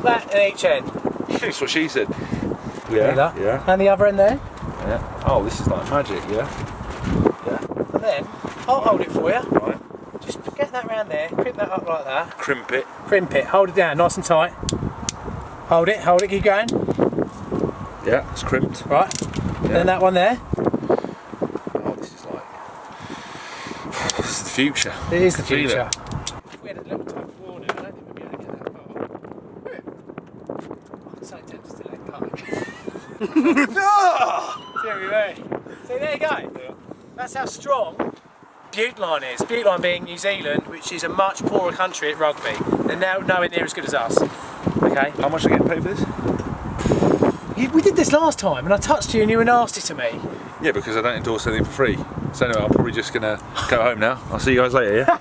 that at each end. That's what she said. Yeah, yeah. And the other end there. Yeah. Oh, this is like magic, yeah. Yeah. And then, I'll hold it for you. Right. Just get that round there, crimp that up like that. Crimp it. Crimp it, hold it down nice and tight. Hold it, keep going. Yeah, it's crimped. Right. Yeah. Then that one there. Oh, this is like... This is the future. It is the Feel future. it. If we had a little type of warning, I don't think we'd be able to get that far. I'm so tempted to let go. So there you go. Yeah. That's how strong Buteline is. Buteline being New Zealand, which is a much poorer country at rugby. They're now nowhere near as good as us. Okay. How much are you getting paid for this? We did this last time and I touched you and you were nasty to me. Yeah, because I don't endorse anything for free. So anyway, I'm probably just going to go home now. I'll see you guys later, yeah?